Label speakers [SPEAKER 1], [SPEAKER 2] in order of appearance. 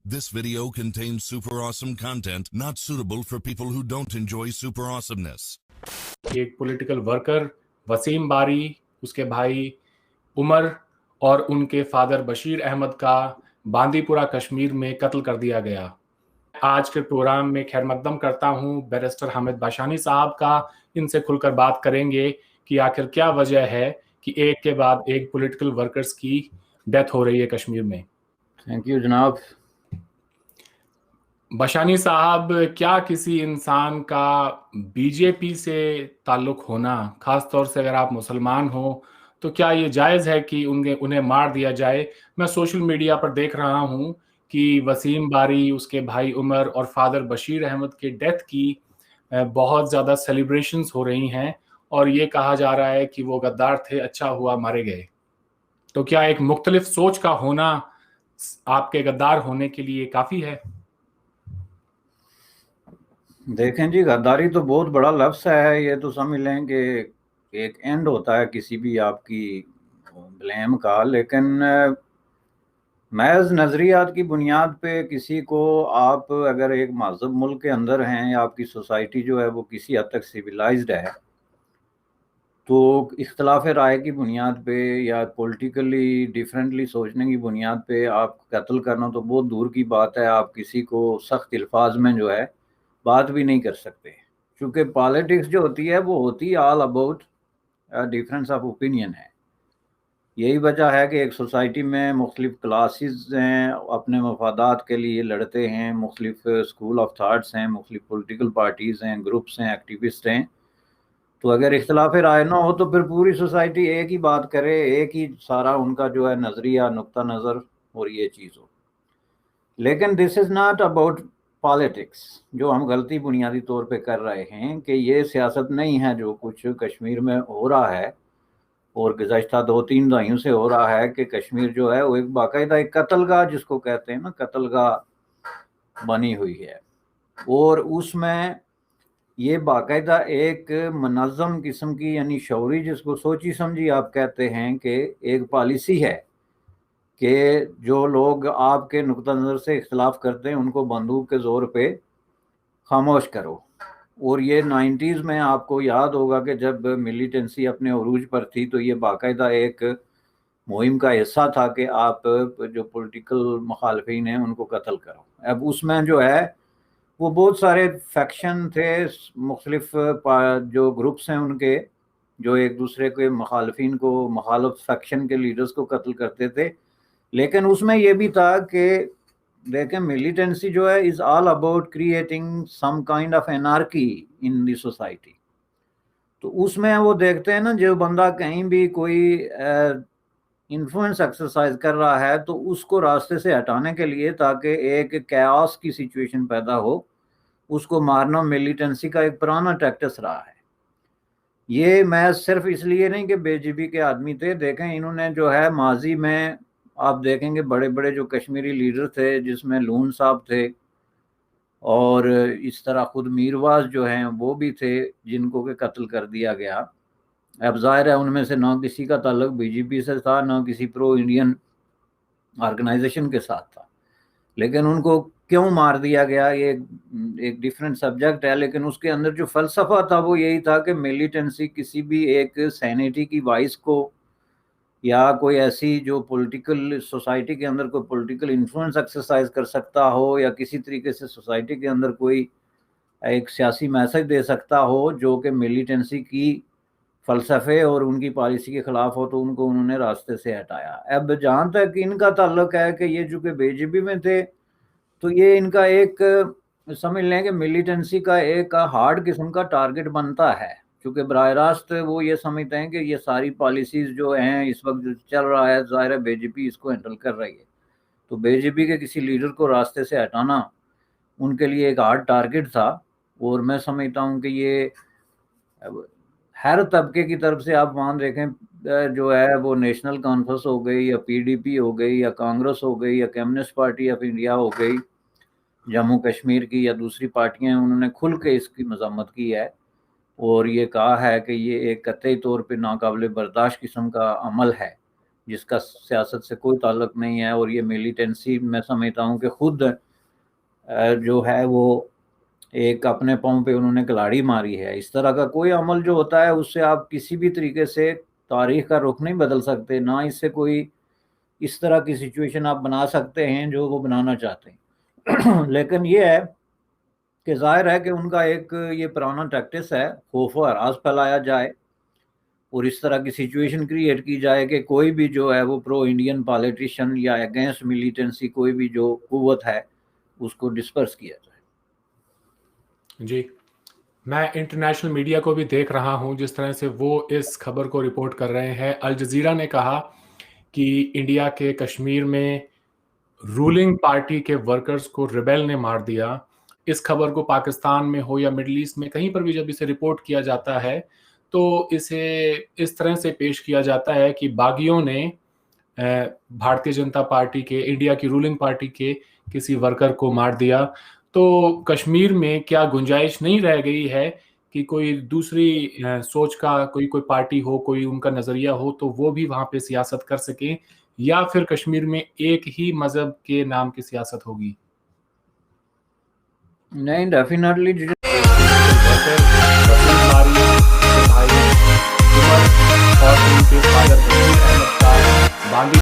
[SPEAKER 1] This video contains super awesome content not suitable for people who don't enjoy super awesomeness.
[SPEAKER 2] एक political worker Wasim बारी, उसके भाई उमर और उनके फादर बशीर अहमद का बांदीपुरा कश्मीर में कत्ल कर दिया गया। आज के प्रोग्राम में खैर मकदम करता हूं बैरिस्टर हामिद बाशानी साहब का। इनसे खुलकर बात करेंगे कि आखिर क्या वजह है कि एक के बाद एक पॉलिटिकल वर्कर्स की डेथ हो रही है कश्मीर में।
[SPEAKER 3] थैंक यू जनाब।
[SPEAKER 2] बशानी साहब, क्या किसी इंसान का बीजेपी से ताल्लुक होना, खास तौर से अगर आप मुसलमान हो, तो क्या ये जायज़ है कि उन्हें मार दिया जाए? मैं सोशल मीडिया पर देख रहा हूँ कि वसीम बारी, उसके भाई उमर और फादर बशीर अहमद के डेथ की बहुत ज़्यादा सेलिब्रेशंस हो रही हैं और ये कहा जा रहा है कि वो गद्दार थे, अच्छा हुआ मारे गए। तो क्या एक मुख्तलिफ सोच का होना आपके गद्दार होने के लिए काफ़ी है?
[SPEAKER 3] देखें जी, गद्दारी तो बहुत बड़ा लफ्ज़ है। ये तो समझ लें कि एक एंड होता है किसी भी आपकी ब्लेम का, लेकिन महज नज़रियात की बुनियाद पे किसी को आप अगर एक महज़ब मुल्क के अंदर हैं या आपकी सोसाइटी जो है वो किसी हद तक सिविलाइज्ड है, तो इख्तलाफ राय की बुनियाद पे या पॉलिटिकली डिफरेंटली सोचने की बुनियाद पे आप कत्ल करना तो बहुत दूर की बात है। आप किसी को सख्त अल्फाज में जो है बात भी नहीं कर सकते, क्योंकि पॉलिटिक्स जो होती है वो होती है all about difference of opinion है। यही वजह है कि एक सोसाइटी में मुख्तलिफ क्लासेस हैं, अपने मफादात के लिए लड़ते हैं, मुख्तलिफ स्कूल ऑफ थाट्स हैं, मुख्तलिफ पॉलिटिकल पार्टीज़ हैं, ग्रुप्स हैं, एक्टिविस्ट हैं। तो अगर इख्तलाफ राय ना हो तो फिर पूरी सोसाइटी एक ही बात करे, एक ही सारा उनका जो है नज़रिया, नुक्ता नज़र और ये चीज़ हो। लेकिन this is not about politics. जो हम गलती बुनियादी तौर पे कर रहे हैं कि ये सियासत नहीं है जो कुछ कश्मीर में हो रहा है और गुज़श्ता 2-3 दहाइयों से हो रहा है कि कश्मीर जो है वो एक बाकायदा एक कत्लगाह, जिसको कहते हैं ना, कत्लगाह बनी हुई है। और उसमें ये बाकायदा एक मुनज़्ज़म किस्म की, यानी शौरी, जिसको सोची समझी आप कहते हैं, कि एक पॉलिसी है कि जो लोग आपके नुक्ता नज़र से इख्तलाफ करते हैं उनको बंदूक के ज़ोर पे खामोश करो। और ये 90s में आपको याद होगा कि जब मिलिटेंसी अपने उरूज पर थी तो ये बाकायदा एक मुहिम का हिस्सा था कि आप जो पॉलिटिकल मुखालफिन हैं उनको कत्ल करो। अब उसमें जो है वो बहुत सारे फैक्शन थे, मुख्तलिफ जो ग्रुप्स हैं उनके, जो एक दूसरे के मुखालफिन को, मुखालफ फैक्शन के लीडर्स को कत्ल करते थे। लेकिन उसमें यह भी था कि देखें, मिलिटेंसी जो है is all about creating some kind of anarchy in the society. तो उसमें वो देखते हैं ना, जो बंदा कहीं भी कोई इन्फ्लुएंस एक्सरसाइज कर रहा है तो उसको रास्ते से हटाने के लिए, ताकि एक कैओस की सिचुएशन पैदा हो, उसको मारना मिलिटेंसी का एक पुराना टैक्टिस रहा है। ये मैं सिर्फ इसलिए नहीं कि बीजेपी के आदमी थे। देखें, इन्होंने जो है माजी में आप देखेंगे बड़े बड़े जो कश्मीरी लीडर थे, जिसमें लून साहब थे और इस तरह खुद मीरवाज जो हैं वो भी थे, जिनको के कत्ल कर दिया गया। अब जाहिर है उनमें से ना किसी का ताल्लुक बीजेपी से था, ना किसी प्रो इंडियन ऑर्गेनाइजेशन के साथ था, लेकिन उनको क्यों मार दिया गया ये एक डिफरेंट सब्जेक्ट है। लेकिन उसके अंदर जो फ़लसफ़ा था वो यही था कि मिलिटेंसी किसी भी एक सैनिटी की वाइस को या कोई ऐसी जो पॉलिटिकल सोसाइटी के अंदर कोई पॉलिटिकल इन्फ्लुएंस एक्सरसाइज कर सकता हो, या किसी तरीके से सोसाइटी के अंदर कोई एक सियासी मैसेज दे सकता हो जो कि मिलिटेंसी की फ़लसफ़े और उनकी पॉलिसी के ख़िलाफ़ हो, तो उनको उन्होंने रास्ते से हटाया। अब जहाँ तक इनका ताल्लुक है कि ये चूँकि बीजेपी में थे, तो ये इनका एक समझ लें कि मिलिटेंसी का एक हार्ड किस्म का टारगेट बनता है, क्योंकि बराह रास्त वो ये समझते हैं कि ये सारी पॉलिसीज़ जो हैं इस वक्त जो चल रहा है, ज़ाहिर है बीजेपी इसको हैंडल कर रही है, तो बीजेपी के किसी लीडर को रास्ते से हटाना उनके लिए एक हार्ड टारगेट था। और मैं समझता हूँ कि ये हर तबके की तरफ से आप वहाँ देखें, जो है वो नेशनल कॉन्फ्रेंस हो गई या पीडीपी हो गई या कांग्रेस हो गई या कम्युनिस्ट पार्टी ऑफ इंडिया हो गई, जम्मू कश्मीर की या दूसरी पार्टियां, उन्होंने खुल के इसकी मजम्मत की है और ये कहा है कि ये एक कतई तौर पे नाकाबिले बर्दाश्त किस्म का अमल है جس کا سیاست سے کوئی تعلق نہیں ہے, اور یہ ملیٹنسی میں سمجھتا ہوں کہ خود جو ہے وہ ایک اپنے پاؤں پہ انہوں نے کلاڑی ماری ہے. اس طرح کا کوئی عمل جو ہوتا ہے اس سے آپ کسی بھی طریقے سے تاریخ کا رخ نہیں بدل سکتے, نہ اس سے کوئی اس طرح کی سچویشن آپ بنا سکتے ہیں جو وہ بنانا چاہتے ہیں. لیکن یہ ہے کہ ظاہر ہے کہ ان کا ایک یہ پرانا ٹیکٹس ہے, خوف و ہراس پھیلایا جائے اور اس طرح کی سچویشن کریٹ کی جائے کہ کوئی بھی جو ہے وہ پرو انڈین پالیٹیشین یا اگینسٹ ملیٹنسی کوئی بھی جو قوت ہے اس کو ڈسپرس کیا جائے.
[SPEAKER 2] جی, میں انٹرنیشنل میڈیا کو بھی دیکھ رہا ہوں جس طرح سے وہ اس خبر کو رپورٹ کر رہے ہیں. الجزیرہ نے کہا کہ انڈیا کے کشمیر میں رولنگ پارٹی کے ورکرز کو ریبیل نے مار دیا. اس خبر کو پاکستان میں ہو یا مڈل ایسٹ میں کہیں پر بھی جب اسے رپورٹ کیا جاتا ہے تو اسے اس طرح سے پیش کیا جاتا ہے کہ باغیوں نے بھارتیہ جنتا پارٹی کے, انڈیا کی رولنگ پارٹی کے کسی ورکر کو مار دیا. تو کشمیر میں کیا گنجائش نہیں رہ گئی ہے کہ کوئی دوسری سوچ کا کوئی پارٹی ہو, کوئی ان کا نظریہ ہو تو وہ بھی وہاں پہ سیاست کر سکیں, یا پھر کشمیر میں ایک ہی مذہب کے نام کی سیاست ہوگی؟
[SPEAKER 3] نہیں, ڈیفینیٹلی
[SPEAKER 2] اور ان کے فادر بشیر احمد کا باندی